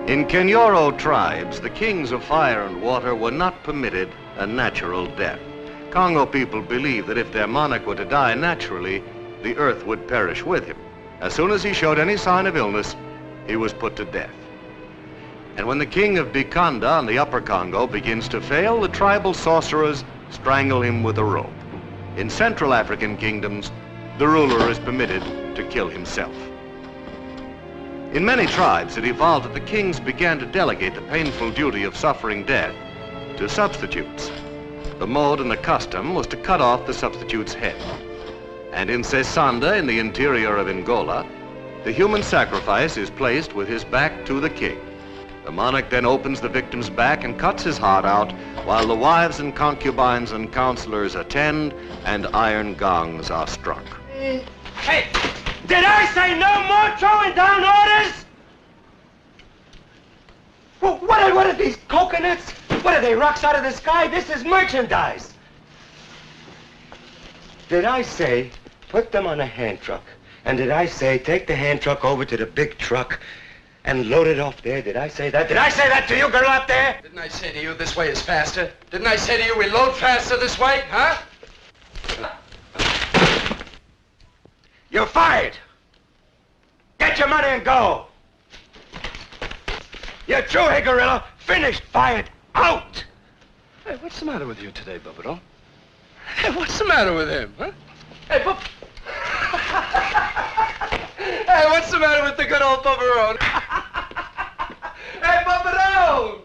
In Kenyoro tribes, the kings of fire and water were not permitted a natural death. Congo people believed that if their monarch were to die naturally, the earth would perish with him. As soon as he showed any sign of illness, he was put to death. And when the king of Bikanda on the Upper Congo begins to fail, the tribal sorcerers strangle him with a rope. In Central African kingdoms, the ruler is permitted to kill himself. In many tribes, it evolved that the kings began to delegate the painful duty of suffering death to substitutes. The mode and the custom was to cut off the substitute's head. And in Sesanda, in the interior of Angola, the human sacrifice is placed with his back to the king. The monarch then opens the victim's back and cuts his heart out, while the wives and concubines and counselors attend and iron gongs are struck. Hey, did I say no more throwing down orders? Well, what are these coconuts? What are they, rocks out of the sky? This is merchandise. Did I say put them on a hand truck? And did I say take the hand truck over to the big truck and load it off there? Did I say that? Did I say that to you, girl out there? Didn't I say to you this way is faster? Didn't I say to you we load faster this way, huh? You're fired. Get your money and go. You're through here, gorilla. Finished, fired, out. Hey, what's the matter with you today, Bubbado? Hey, what's the matter with him, huh? Hey, Hey, what's the matter with the good old Bubbarone? Hey, Bubbarone!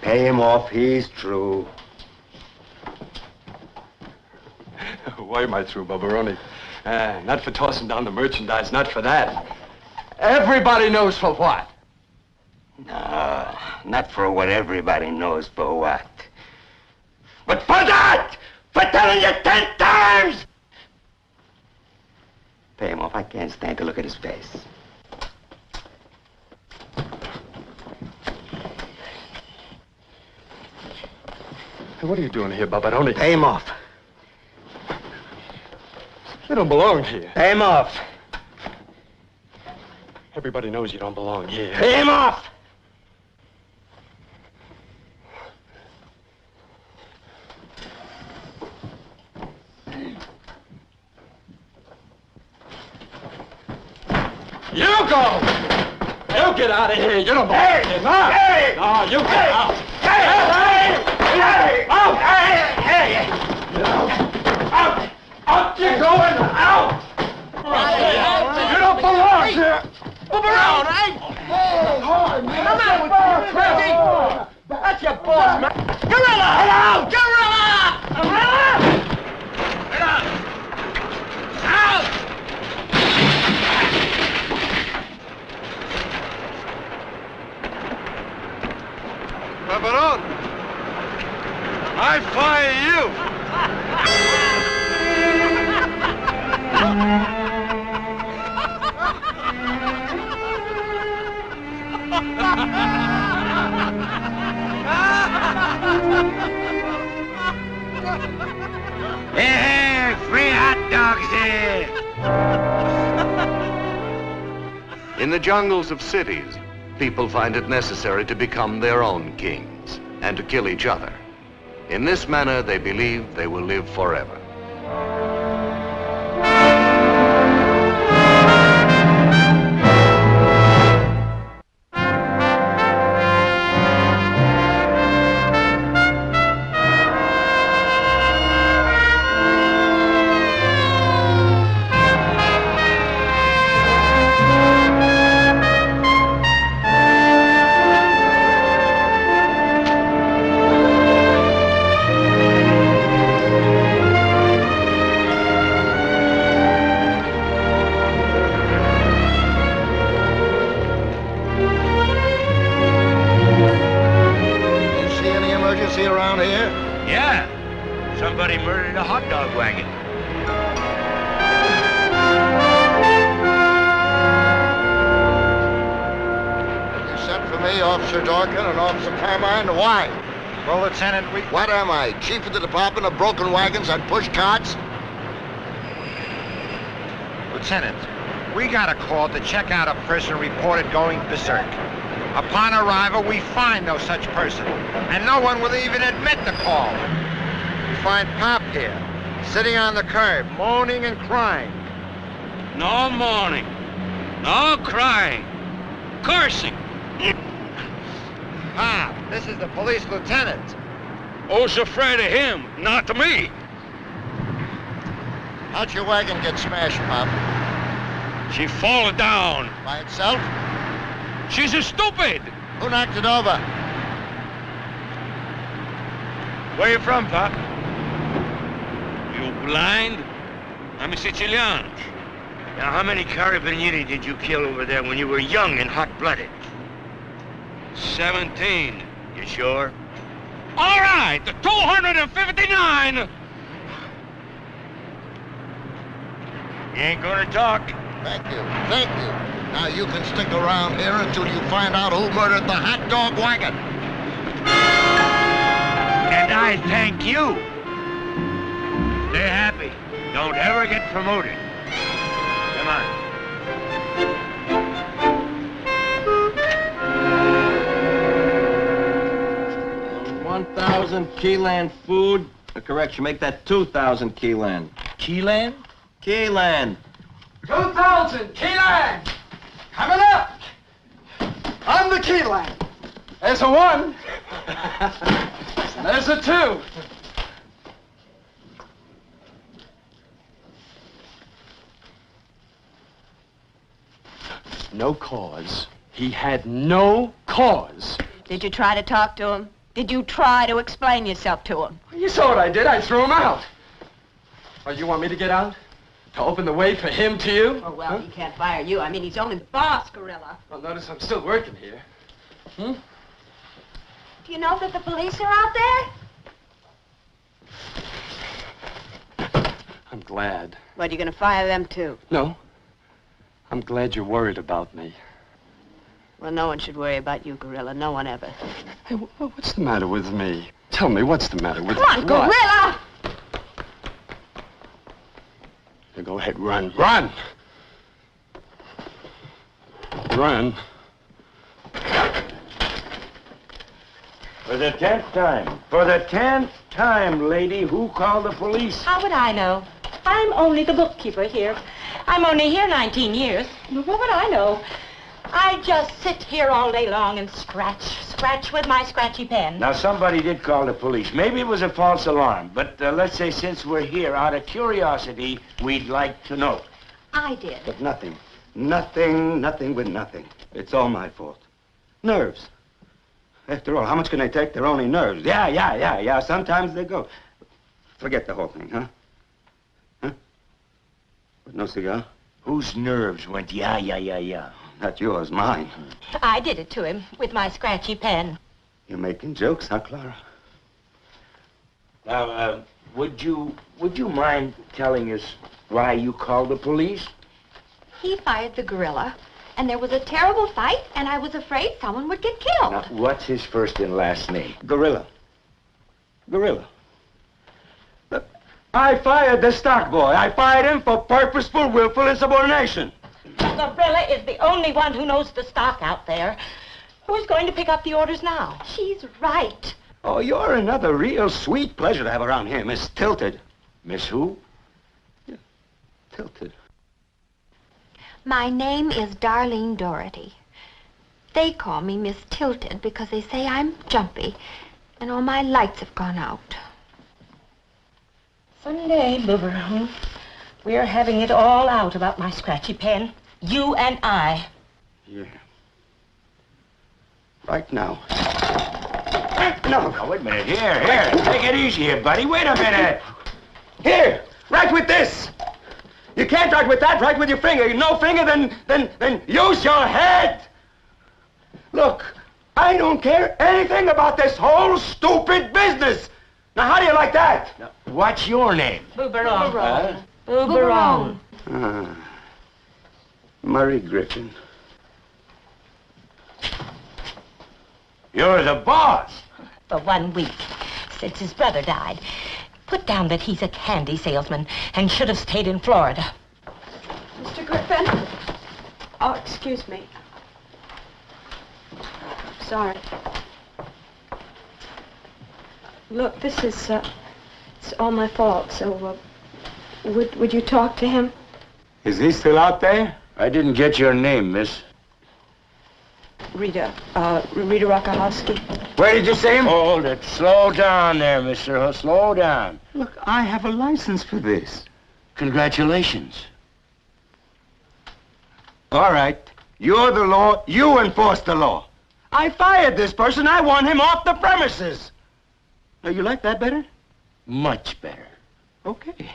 Pay him off, he's true. Why am I through, Bubbaroni? Not for tossing down the merchandise, not for that. Everybody knows for what. No, not for what everybody knows for what. But for that! For telling you 10 times! Pay him off. I can't stand to look at his face. Hey, what are you doing here, Bubbaroni? Pay him off. You don't belong here. Pay him off. Everybody knows you don't belong here. Pay him off! You go! You get out of here. You don't belong here. No. Hey! No, you get out. Hey! Hey! Hey! Out! Hey! Hey! Get out. Out! Out you going! Out! You don't belong here. Move around, right? Come on! That's your boss, man. Gorilla! Get out! Gorilla! Gorilla! Get out! Out! Babaron, I fire you! Hey, free hot dogs here! In the jungles of cities, people find it necessary to become their own kings and to kill each other. In this manner, they believe they will live forever. Somebody murdered a hot dog wagon. You sent for me, Officer Dorkin and Officer Carmine. Why? Well, Lieutenant, What am I, chief of the department of broken wagons and push carts? Lieutenant, we got a call to check out a person reported going berserk. Upon arrival, we find no such person, and no one will even admit the call. We find Pop here, sitting on the curb, moaning and crying. No mourning, no crying, cursing. Pop, this is the police lieutenant. Who's afraid of him? Not me. How'd your wagon get smashed, Pop? She fall down. By itself? She's a stupid. Who knocked it over? Where you from, Pop? You blind? I'm a Sicilian. Now, how many carabinieri did you kill over there when you were young and hot-blooded? 17. You sure? All right, 259. You ain't gonna talk. Thank you, thank you. Now you can stick around here until you find out who murdered the hot dog wagon. And I thank you. Stay happy. Don't ever get promoted. Come on. 1,000 Keyland food. Correction, make that 2,000 Keyland. Keyland? Keyland. 2,000 Keyland! Coming up! On the Keyland. There's a 1. There's a 2. No cause. He had no cause. Did you try to talk to him? Did you try to explain yourself to him? You saw what I did. I threw him out. Oh, you want me to get out? To open the way for him to you? Oh, well, he can't fire you. I mean, he's only the boss, Gorilla. Well, notice I'm still working here. Do you know that the police are out there? I'm glad. What, are you going to fire them, too? No. I'm glad you're worried about me. Well, no one should worry about you, Gorilla. No one ever. Hey, what's the matter with me? Tell me, what's the matter with me? Come on, Gorilla! Now go ahead, run. Run! Run. For the 10th time. For the 10th time, lady, who called the police? How would I know? I'm only the bookkeeper here. I'm only here 19 years. What would I know? I just sit here all day long and scratch with my scratchy pen. Now, somebody did call the police. Maybe it was a false alarm, but let's say since we're here, out of curiosity, we'd like to know. I did. But nothing with nothing. It's all my fault. Nerves. After all, how much can they take? They're only nerves. Yeah. Sometimes they go. Forget the whole thing, huh? Huh? But no cigar? Whose nerves went yeah? Not yours, mine. I did it to him with my scratchy pen. You're making jokes, huh, Clara? Now, would you mind telling us why you called the police? He fired the gorilla, and there was a terrible fight, and I was afraid someone would get killed. Now, what's his first and last name? Gorilla. Look, I fired the stock boy. I fired him for purposeful, willful insubordination. The gorilla is the only one who knows the stock out there. Who's going to pick up the orders now? She's right. Oh, you're another real sweet pleasure to have around here, Miss Tilted. Miss who? Yeah, Tilted. My name is Darlene Doherty. They call me Miss Tilted because they say I'm jumpy, and all my lights have gone out. Someday, Boober, we're having it all out about my scratchy pen. You and I. Yeah. Right now. No. Now, wait a minute. Here. Take it easy here, buddy. Wait a minute. Here, write with this. You can't write with that. Write with your finger. No finger, then use your head. Look, I don't care anything about this whole stupid business. Now, how do you like that? Now, what's your name? Booberone. Booberone. Murray Griffin. You're the boss. for 1 week, since his brother died. Put down that he's a candy salesman and should have stayed in Florida. Mr. Griffin? Oh, excuse me. Sorry. Look, this is, it's all my fault, so, would you talk to him? Is he still out there? I didn't get your name, miss. Rita, Rita Rakahowski. Where did you see him? Hold it. Slow down there, mister. Slow down. Look, I have a license for this. Congratulations. All right. You're the law. You enforce the law. I fired this person. I want him off the premises. Now, you like that better? Much better. Okay.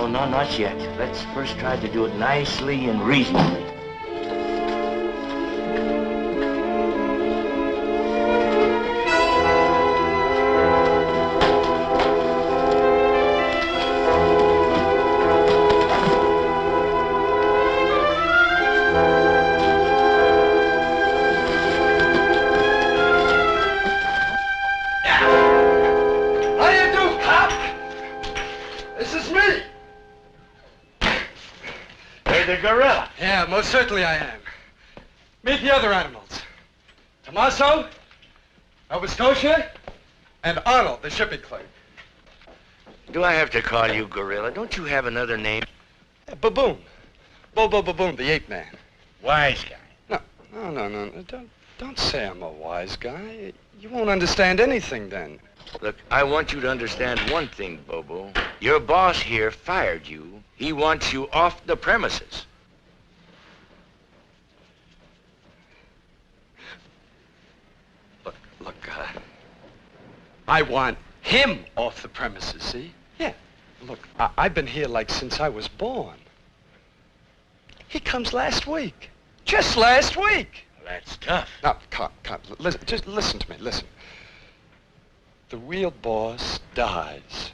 No, not yet. Let's first try to do it nicely and reasonably. Most certainly I am. Meet the other animals. Tommaso, Nova Scotia, and Arnold, the shipping clerk. Do I have to call you Gorilla? Don't you have another name? Baboon. Bobo Baboon, the ape man. Wise guy. No. Don't say I'm a wise guy. You won't understand anything then. Look, I want you to understand one thing, Bobo. Your boss here fired you. He wants you off the premises. Look, I want him off the premises, see? Yeah. Look, I've been here like since I was born. He comes last week. Just last week. Well, that's tough. No, can't. Listen, just listen to me, listen. The real boss dies.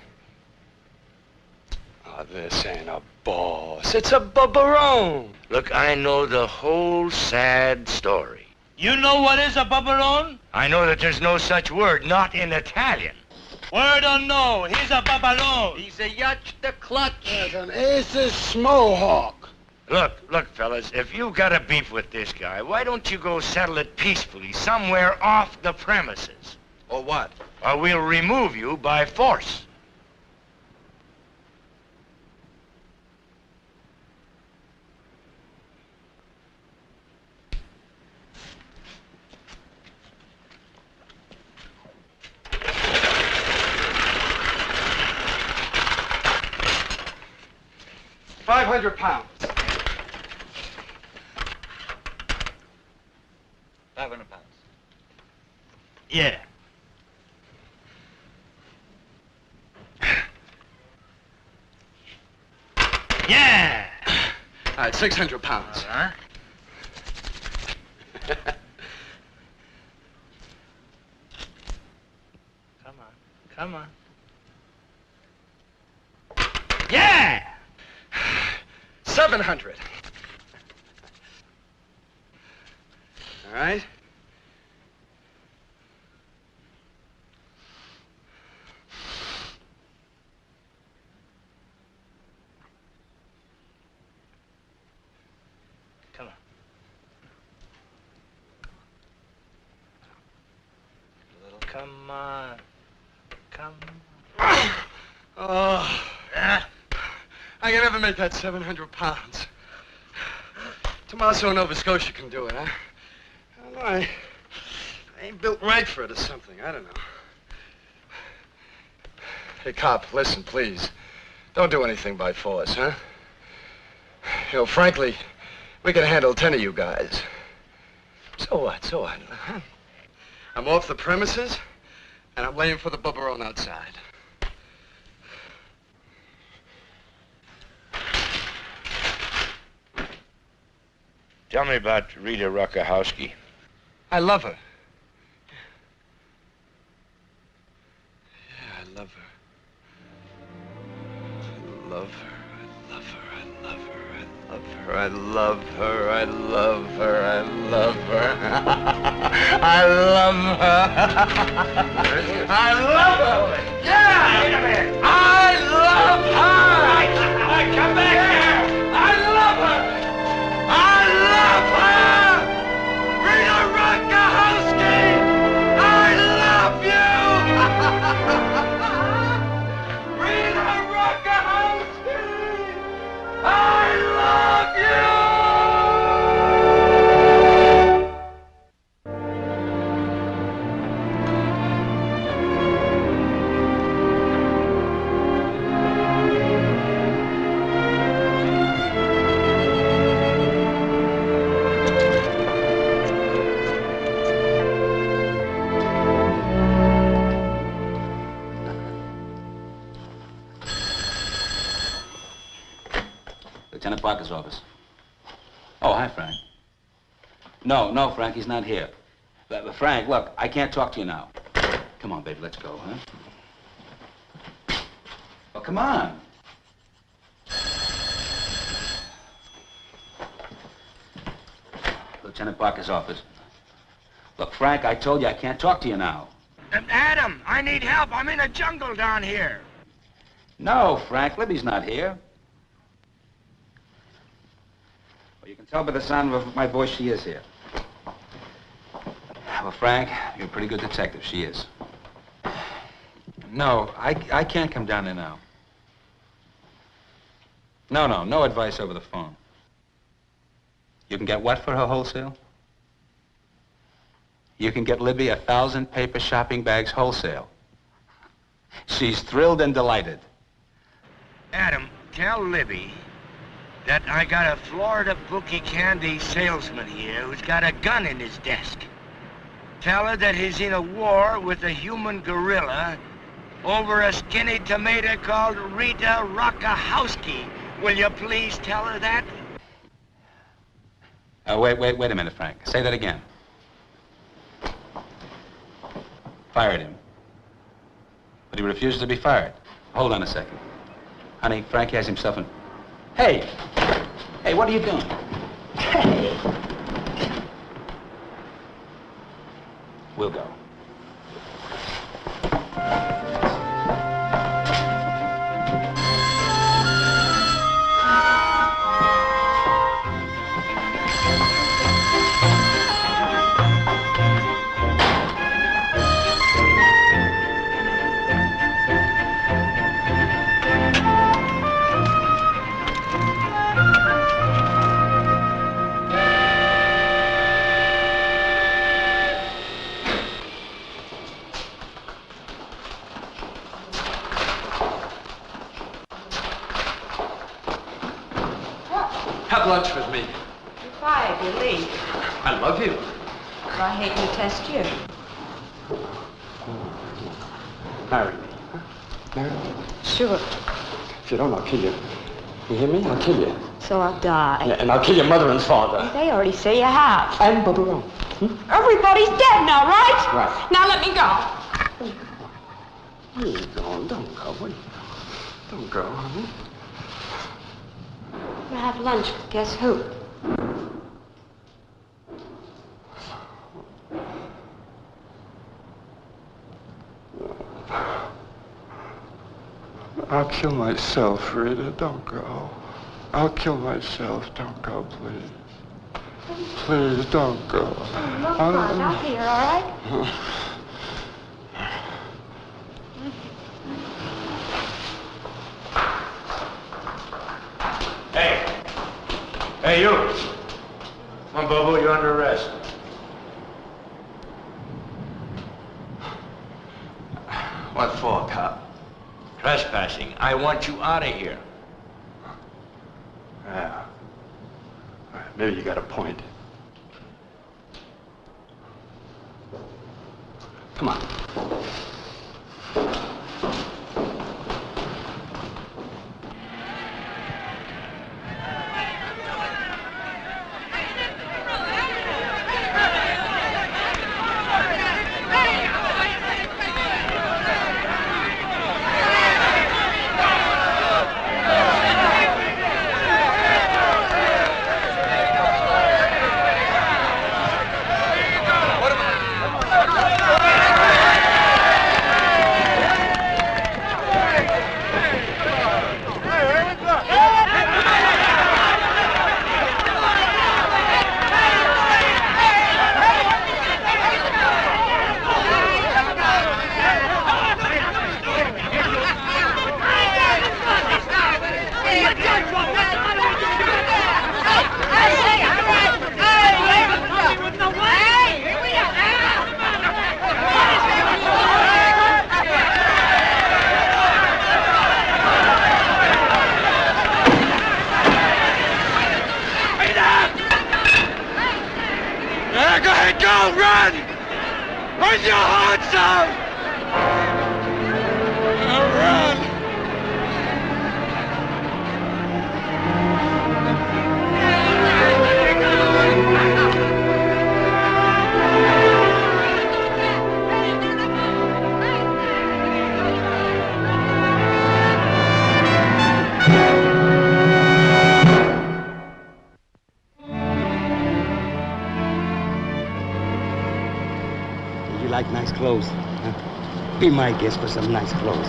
Oh, this ain't a boss. It's a babarone. Look, I know the whole sad story. You know what is a babarone? I know that there's no such word, not in Italian. Word or no, he's a babarone. He's a yacht the clutch. Yes, an aces mohawk. Look, fellas, if you've got a beef with this guy, why don't you go settle it peacefully somewhere off the premises? Or what? Or we'll remove you by force. £500. 500 pounds. Yeah. Yeah! All right, £600. Huh? Come on. Yeah! 700. All right. Come on. Come on. Oh. I can never make that 700 pounds. Tommaso in Nova Scotia can do it, huh? I don't know, I ain't built right for it or something. I don't know. Hey, cop, listen, please. Don't do anything by force, huh? You know, frankly, we can handle 10 of you guys. So what? Huh? I'm off the premises, and I'm laying for the bubbarone outside. Tell me about Rita Rakahowski. I love her. Yeah, I love her. I love her. I love her. I love her. I love her. I love her. I love her. Yeah! Wait a minute. I love her. Come back here. I love her. I love her. Rita Rakahowski. I love you. Rita Rakahowski. I love you. Lieutenant Parker's office. Oh, hi, Frank. No, Frank, he's not here. Frank, look, I can't talk to you now. Come on, baby, let's go, huh? Oh, come on. Lieutenant Parker's office. Look, Frank, I told you I can't talk to you now. Adam, I need help. I'm in a jungle down here. No, Frank, Libby's not here. Well, you can tell by the sound of my voice she is here. Well, Frank, you're a pretty good detective. She is. No, I can't come down there now. No advice over the phone. You can get what for her wholesale? You can get Libby 1,000 paper shopping bags wholesale. She's thrilled and delighted. Adam, tell Libby that I got a Florida bookie candy salesman here who's got a gun in his desk. Tell her that he's in a war with a human gorilla over a skinny tomato called Rita Rakahowski. Will you please tell her that? Wait a minute, Frank. Say that again. Fired him. But he refuses to be fired. Hold on a second. Honey, Frank has himself in... Hey, what are you doing? Hey. We'll go. Have lunch with me. You're fired. You leave. I love you. Well, I hate to test you. Marry me. Huh? Marry me. Sure. If you don't, I'll kill you. You hear me? I'll kill you. So I'll die. Yeah, and I'll kill your mother and father. They already say you have. And Bubba. Everybody's dead now, right? Right. Now let me go. Where are you going? Don't go. Don't go, honey. We'll have lunch with guess who? I'll kill myself, Rita. Don't go. I'll kill myself. Don't go, please. Please, don't go. Look, I'll be here, all right? Hey, you. Come on, Bobo, you're under arrest. What for, cop? Trespassing. I want you out of here. Yeah. Maybe you got a point. Come on. With your hearts out! Run! You like nice clothes? Huh? Be my guest for some nice clothes.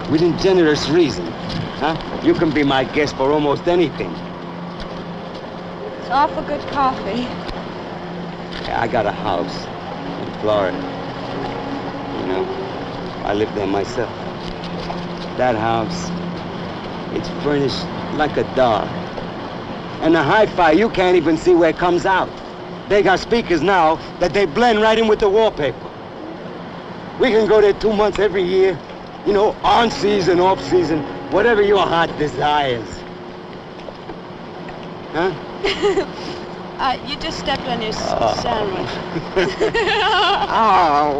Within generous reason. Huh? You can be my guest for almost anything. It's awful good coffee. I got a house in Florida. You know, I live there myself. That house, it's furnished like a doll. And the hi-fi, you can't even see where it comes out. They got speakers now that they blend right in with the wallpaper. We can go there 2 months every year. You know, on season, off season, whatever your heart desires. Huh? You just stepped on your sandwich. Oh.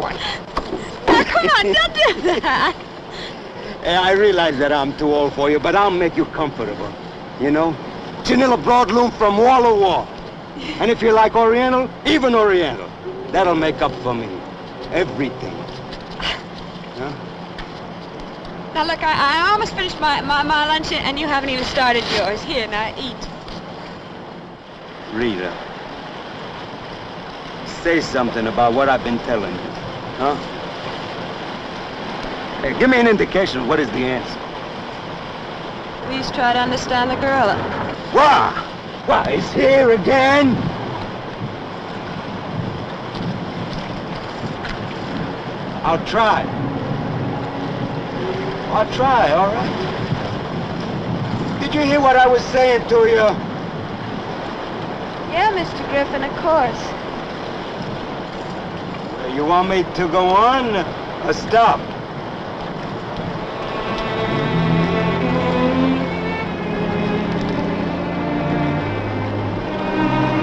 Now, come on, don't do that. Yeah, I realize that I'm too old for you, but I'll make you comfortable. You know? Chinilla broadloom from wall to wall. And if you like Oriental, even Oriental. That'll make up for me. Everything. Huh? Now, look, I almost finished my lunch, and you haven't even started yours. Here, now, eat. Rita, say something about what I've been telling you. Huh? Hey, give me an indication. What is the answer? Please try to understand the gorilla. What? What, he's here again? I'll try. I'll try, all right? Did you hear what I was saying to you? Yeah, Mr. Griffin, of course. You want me to go on or stop?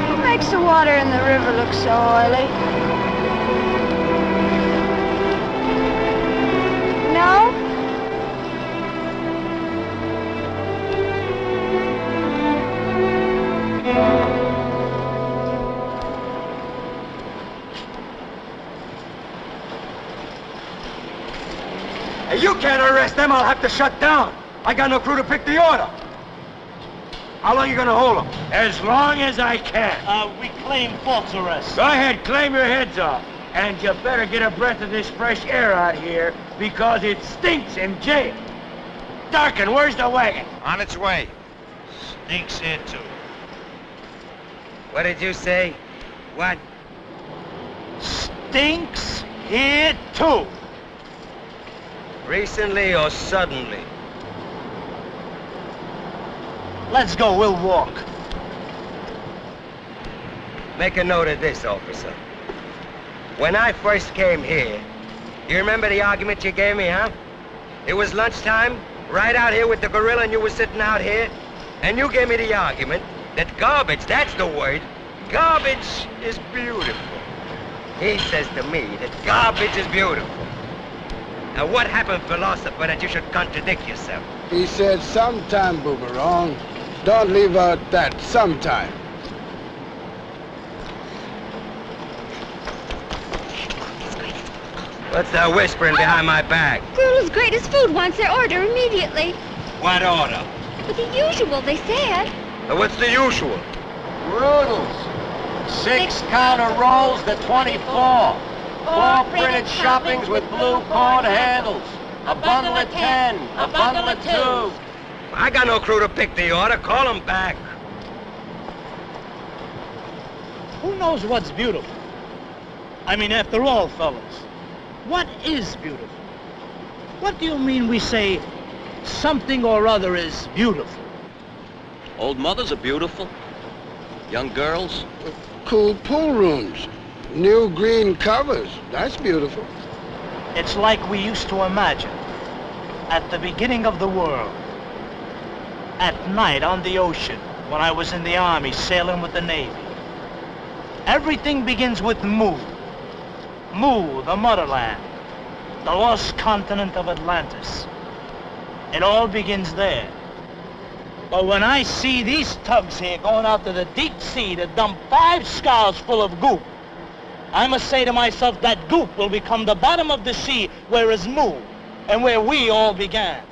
What makes the water in the river look so oily? No? Hey, you can't arrest them. I'll have to shut down. I got no crew to pick the order. How long you gonna hold them? As long as I can. We claim false arrest. Go ahead, claim your heads off. And you better get a breath of this fresh air out here, because it stinks in jail. Darkin, where's the wagon? On its way. Stinks here too. What did you say? What? Stinks here too. Recently or suddenly? Let's go, we'll walk. Make a note of this, officer. When I first came here, you remember the argument you gave me, huh? It was lunchtime, right out here with the gorilla, and you were sitting out here, and you gave me the argument that garbage, that's the word, garbage is beautiful. He says to me that garbage is beautiful. Now, what happened, philosopher, that you should contradict yourself? He said sometime, Boomerang. Don't leave out that sometime. What's that whispering behind my back? Gorilla's greatest food wants their order immediately. What order? But the usual, they said. What's the usual? Roodles. 6 counter rolls to 24. 4 printed shoppings with blue cord handles. A bundle of 10. A bundle of 2. I got no crew to pick the order. Call them back. Who knows what's beautiful? I mean, after all, fellas, what is beautiful? What do you mean we say something or other is beautiful? Old mothers are beautiful. Young girls. Cool pool rooms. New green covers. That's beautiful. It's like we used to imagine. At the beginning of the world. At night on the ocean, when I was in the Army sailing with the Navy. Everything begins with moon. Mu, the motherland, the lost continent of Atlantis. It all begins there. But when I see these tugs here going out to the deep sea to dump 5 scows full of goop, I must say to myself that goop will become the bottom of the sea where is Mu and where we all began.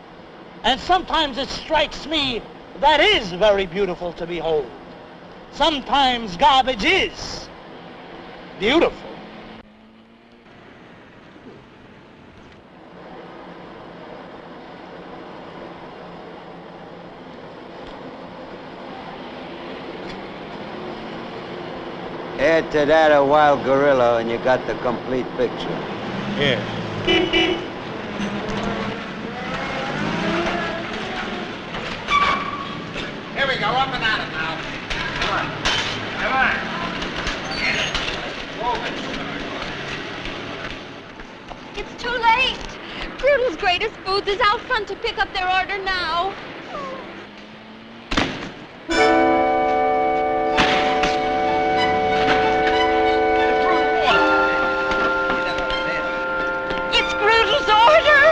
And sometimes it strikes me that is very beautiful to behold. Sometimes garbage is beautiful. Add to that a wild gorilla and you got the complete picture. Here. Here we go, up and at it now. Come on. Come on. Get it. Move it. It's too late. Brutal's Greatest Foods is out front to pick up their order now. It's Brutal's order.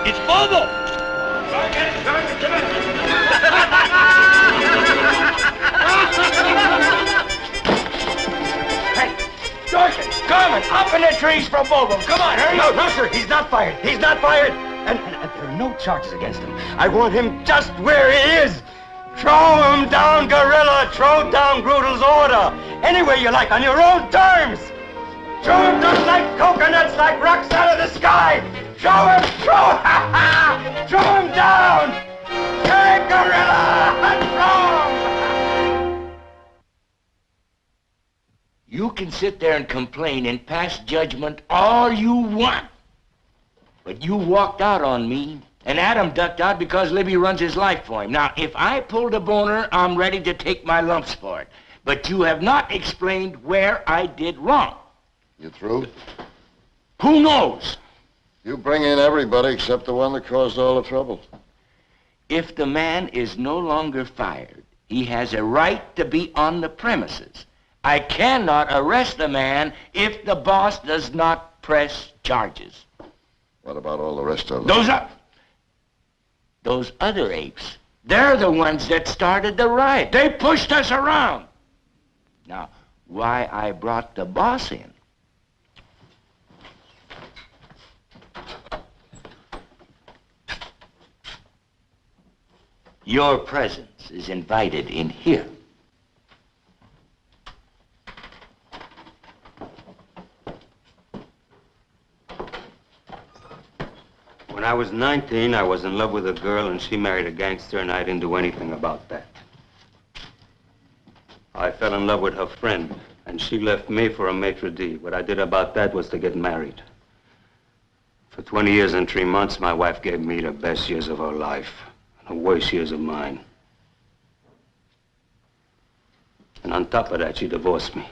It's Bobo. Carmen, up in the trees for Bobo. Come on, hurry. No, sir. He's not fired. He's not fired. And there are no charges against him. I want him just where he is. Throw him down, gorilla. Throw down Brutal's order. Anywhere you like, on your own terms. Throw him just like coconuts, like rocks out of the sky. Throw him, throw him down. Hey, gorilla, throw him. You can sit there and complain and pass judgment all you want. But you walked out on me, and Adam ducked out because Libby runs his life for him. Now, if I pulled a boner, I'm ready to take my lumps for it. But you have not explained where I did wrong. You through? Who knows? You bring in everybody except the one that caused all the trouble. If the man is no longer fired, he has a right to be on the premises. I cannot arrest the man if the boss does not press charges. What about all the rest of them? Those other apes, they're the ones that started the riot. They pushed us around. Now, why I brought the boss in? Your presence is invited in here. When I was 19, I was in love with a girl and she married a gangster and I didn't do anything about that. I fell in love with her friend and she left me for a maitre d'. What I did about that was to get married. For 20 years and 3 months, my wife gave me the best years of her life and the worst years of mine. And on top of that, she divorced me.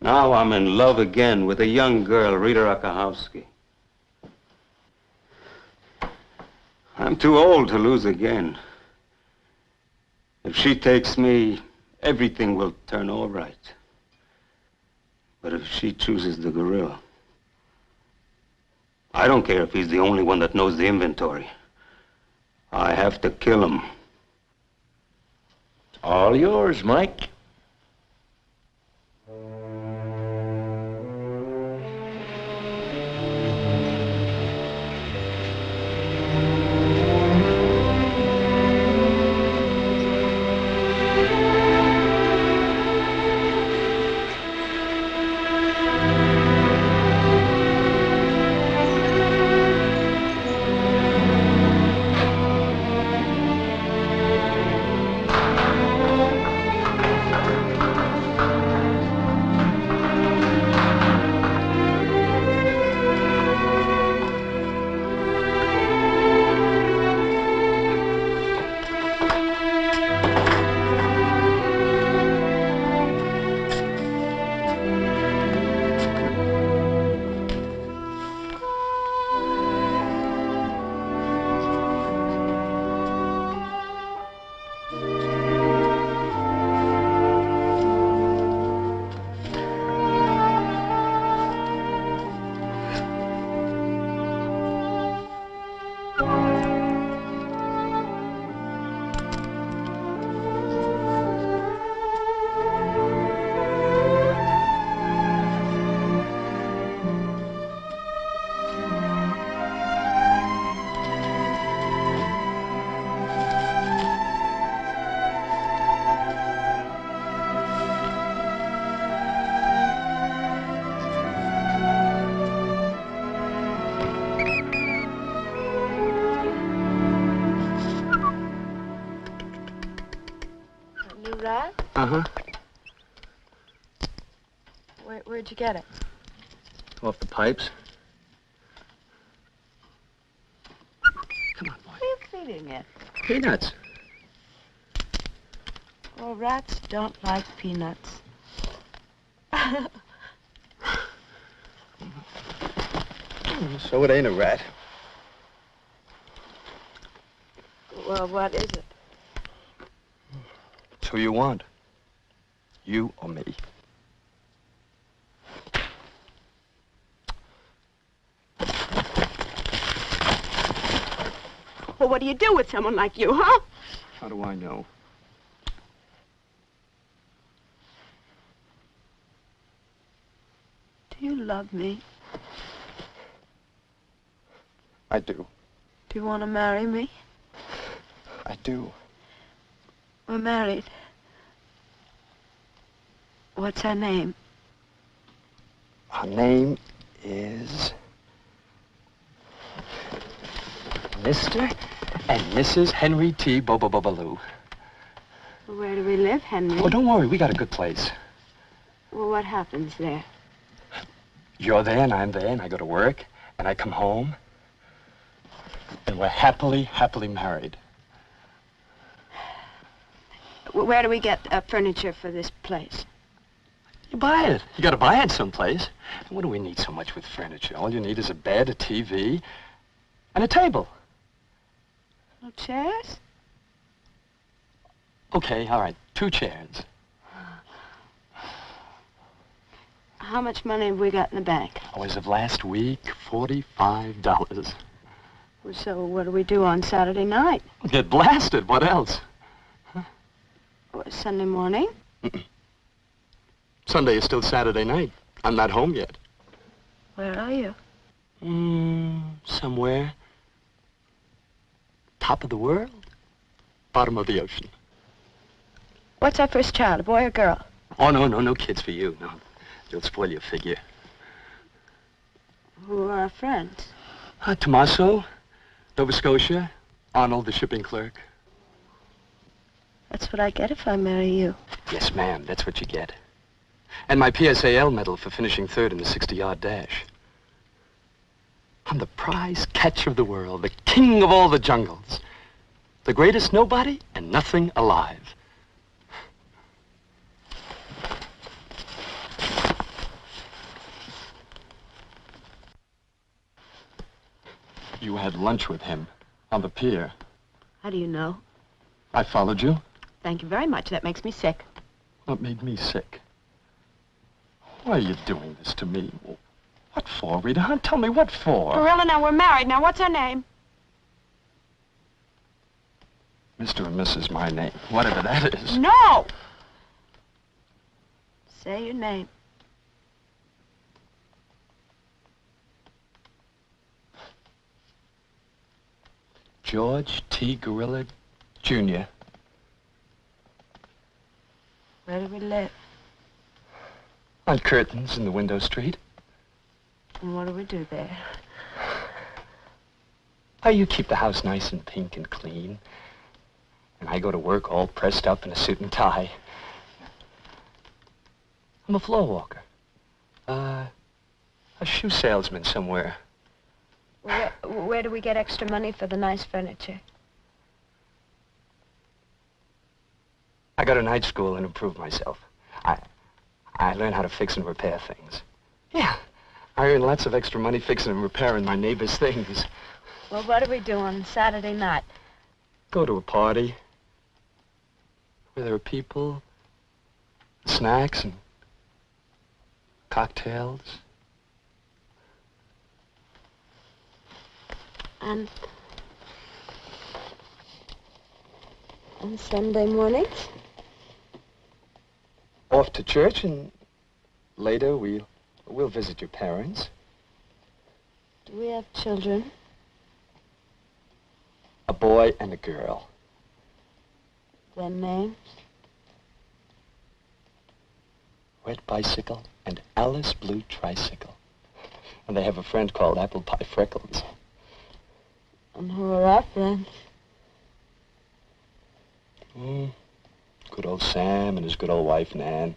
Now I'm in love again with a young girl, Rita Rakahowski. I'm too old to lose again. If she takes me, everything will turn all right. But if she chooses the gorilla, I don't care if he's the only one that knows the inventory. I have to kill him. All yours, Mike. Uh-huh. Where'd you get it? Off the pipes. Come on, boy. What are you feeding it? Peanuts. Well, rats don't like peanuts. So it ain't a rat. Well, what is it? It's who you want. You or me. Well, what do you do with someone like you, huh? How do I know? Do you love me? I do. Do you want to marry me? I do. We're married. What's her name? Her name is Mr. and Mrs. Henry T. Bobo-Bobaloo. Where do we live, Henry? Oh, don't worry. We got a good place. Well, what happens there? You're there and I'm there and I go to work and I come home and we're happily, happily married. Where do we get furniture for this place? You buy it. You got to buy it someplace. And what do we need so much with furniture? All you need is a bed, a TV, and a table. No chairs? Okay, all right. 2 chairs. How much money have we got in the bank? Oh, as of last week, $45. So what do we do on Saturday night? Get blasted. What else? Sunday morning? Sunday is still Saturday night. I'm not home yet. Where are you? Somewhere. Top of the world, bottom of the ocean. What's our first child, a boy or girl? Oh, no kids for you. No, you'll spoil your figure. Who are our friends? Tommaso, Nova Scotia, Arnold, the shipping clerk. That's what I get if I marry you. Yes, ma'am, that's what you get. And my PSAL medal for finishing 3rd in the 60-yard dash. I'm the prize catcher of the world, the king of all the jungles, the greatest nobody and nothing alive. You had lunch with him on the pier. How do you know? I followed you. Thank you very much. That makes me sick. What made me sick? Why are you doing this to me? What for, Rita? Huh? Tell me what for? Gorilla, now we're married. Now, what's her name? Mr. and Mrs. my name, whatever that is. No! Say your name. George T. Gorilla, Jr. Where do we live? On Curtains in the window street. And what do we do there? Oh, you keep the house nice and pink and clean. And I go to work all pressed up in a suit and tie. I'm a floor walker. A shoe salesman somewhere. Where do we get extra money for the nice furniture? I go to night school and improve myself. I learn how to fix and repair things. Yeah, I earn lots of extra money fixing and repairing my neighbor's things. Well, what do we do on Saturday night? Go to a party where there are people, snacks, and cocktails. And Sunday mornings? Off to church, and later we'll visit your parents. Do we have children? A boy and a girl. Their names? Red Bicycle and Alice Blue Tricycle. And they have a friend called Apple Pie Freckles. And who are our friends? Good old Sam and his good old wife, Nan.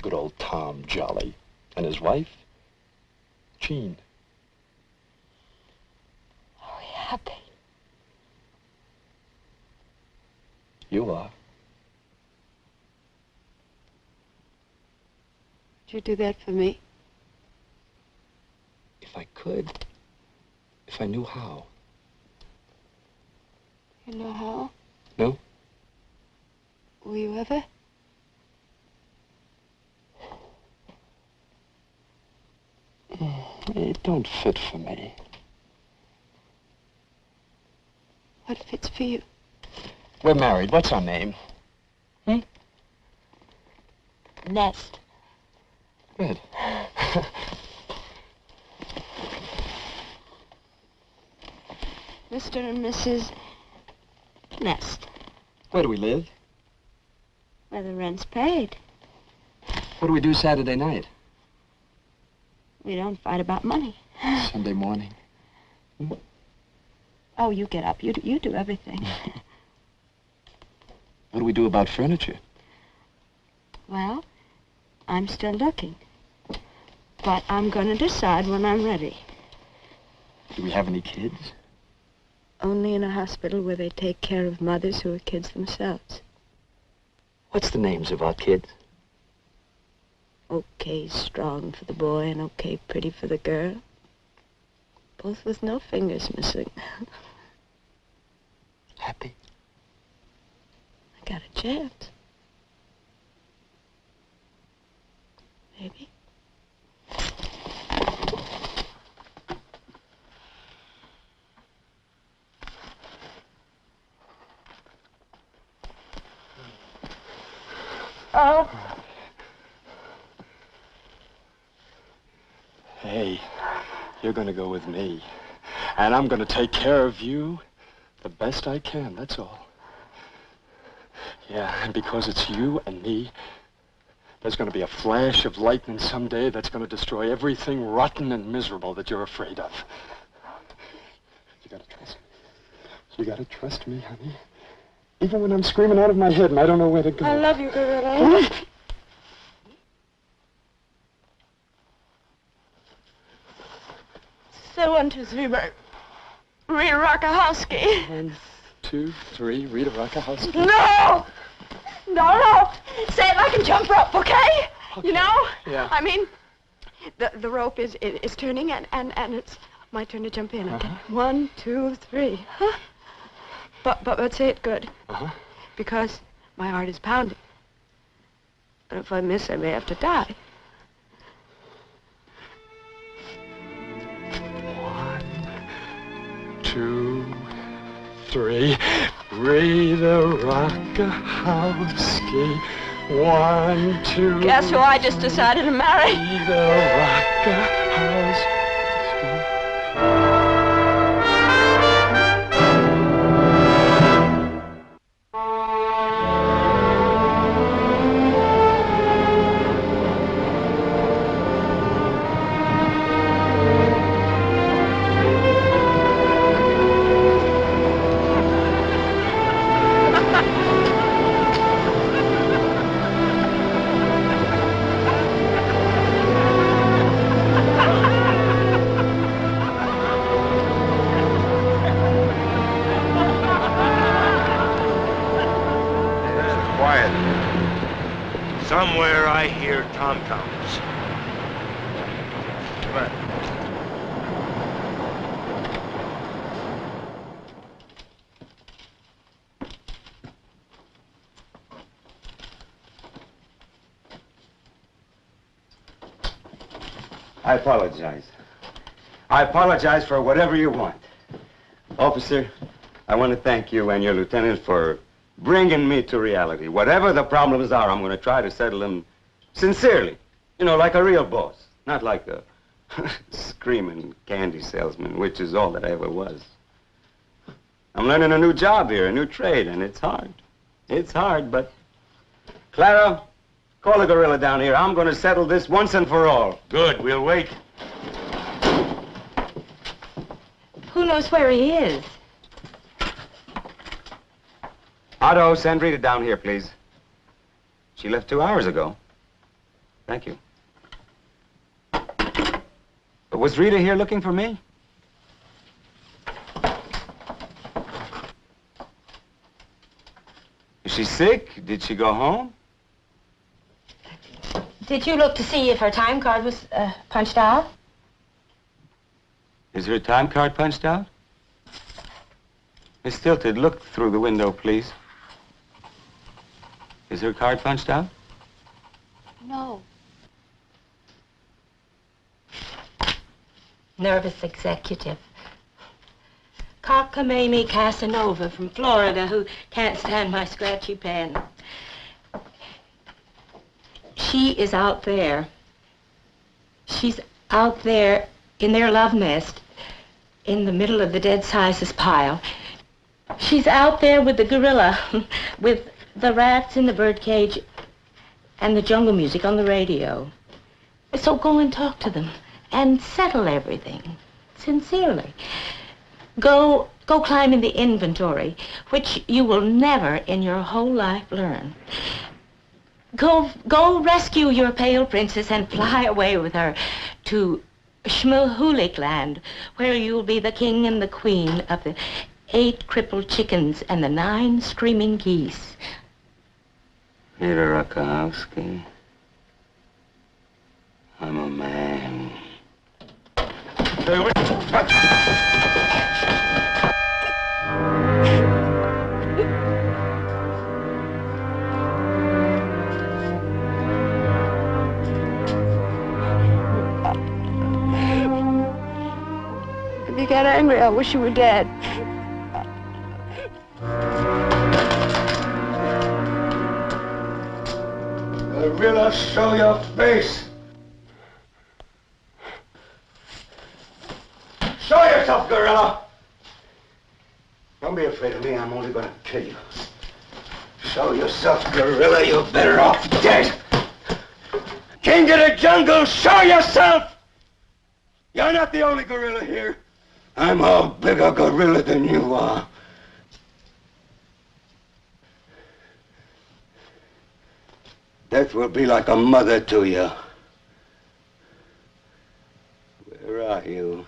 Good old Tom Jolly. And his wife, Jean. Are we happy? You are. Would you do that for me? If I could. If I knew how. You know how? No? Will you ever? It don't fit for me. What fits for you? We're married. What's our name? Nest. Good. Mr. and Mrs. Nest. Where do we live? Where the rent's paid. What do we do Saturday night? We don't fight about money. Sunday morning. Oh, you get up. You do everything. What do we do about furniture? Well, I'm still looking. But I'm going to decide when I'm ready. Do we have any kids? Only in a hospital where they take care of mothers who are kids themselves. What's the names of our kids? Okay strong for the boy and okay pretty for the girl. Both with no fingers missing. Happy? I got a chance. Maybe. Oh. Hey, you're gonna go with me. And I'm gonna take care of you the best I can, that's all. Yeah, and because it's you and me, there's gonna be a flash of lightning someday that's gonna destroy everything rotten and miserable that you're afraid of. You gotta trust me. You gotta trust me, honey. Even when I'm screaming out of my head and I don't know where to go. I love you, Gorilla. So 1, 2, 3, Rita Rakahowski. 1, 2, 3, Rita Rakahowski. No! No! Say it like a jump rope, okay? You know? Yeah. I mean, the rope is turning and it's my turn to jump in, okay? 1, 2, 3. Huh? But say it good. Because my heart is pounding. But if I miss, I may have to die. 1, 2, 3, Rita Rakahowski. 1, 2. Guess who I just decided to marry? Rita Rakahowski. Somewhere I hear tom-toms. Come on. I apologize. I apologize for whatever you want. Officer, I want to thank you and your lieutenant for bringing me to reality. Whatever the problems are, I'm going to try to settle them sincerely. You know, like a real boss. Not like a screaming candy salesman, which is all that I ever was. I'm learning a new job here, a new trade, and it's hard. It's hard, but... Clara, call the gorilla down here. I'm going to settle this once and for all. Good, we'll wait. Who knows where he is? Otto, send Rita down here, please. She left 2 hours ago. Thank you. But was Rita here looking for me? Is she sick? Did she go home? Did you look to see if her time card was punched out? Is her time card punched out? Miss Stilted, look through the window, please. Is her card punched out? No. Nervous executive. Cockamamie Casanova from Florida who can't stand my scratchy pen. She is out there. She's out there in their love nest in the middle of the dead sizes pile. She's out there with the gorilla, with the rats in the birdcage and the jungle music on the radio. So go and talk to them and settle everything sincerely. Go climb in the inventory, which you will never in your whole life learn. Go rescue your pale princess and fly away with her to Schmilhulik land, where you'll be the king and the queen of the 8 crippled chickens and the 9 screaming geese. Rita Rakahowski. I'm a man. If you get angry, I wish you were dead. Gorilla, show your face. Show yourself, Gorilla. Don't be afraid of me. I'm only going to kill you. Show yourself, Gorilla. You're better off dead. King of the jungle, show yourself. You're not the only gorilla here. I'm a bigger gorilla than you are. Death will be like a mother to you. Where are you?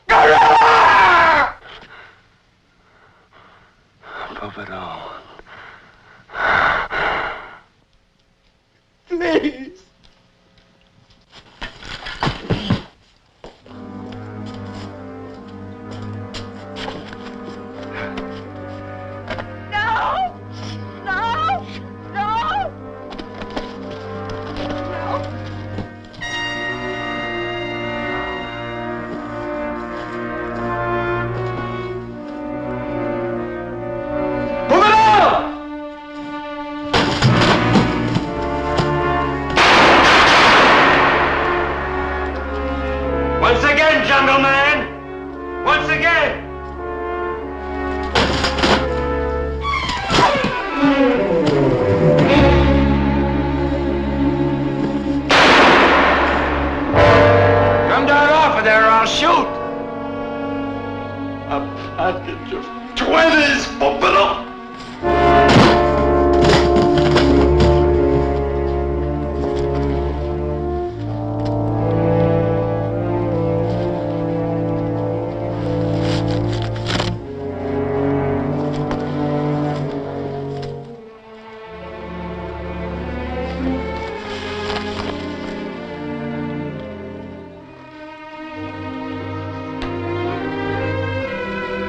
Gorilla! Above it all. Please. Once again, Jungle Man! Once again! Come down off of there or I'll shoot! A package of 20s, open up!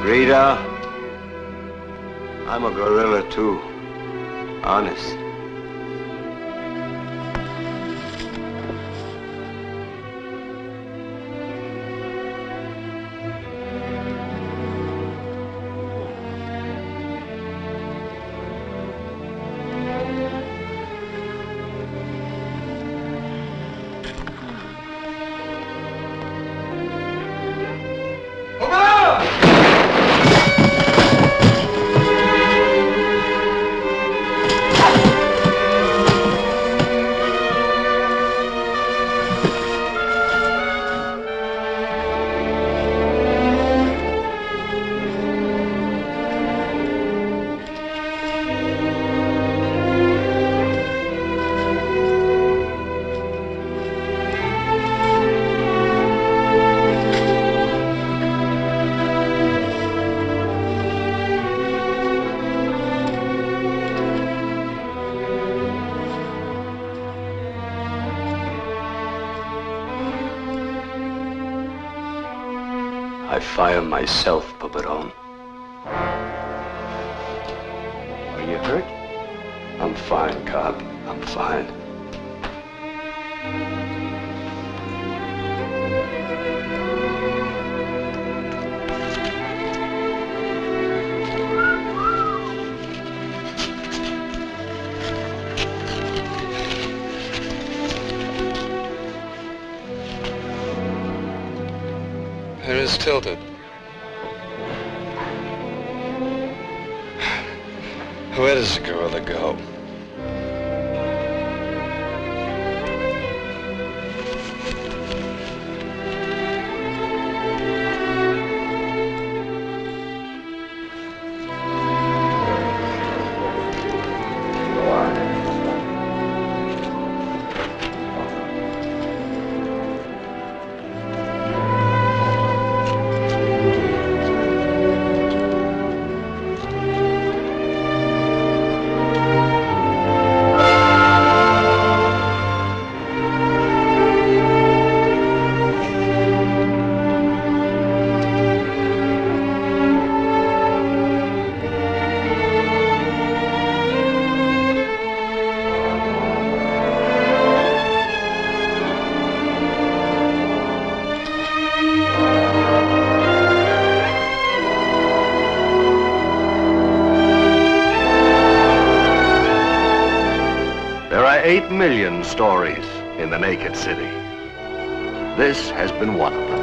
Rita, I'm a gorilla too. Honest. I fire myself, Papadon. Are you hurt? I'm fine, Cop. I'm fine. It is tilted. Where does the gorilla go? There are 8 million stories in the naked city. This has been one of them.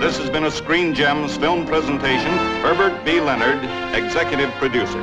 This has been a Screen Gems film presentation. Herbert B. Leonard, executive producer.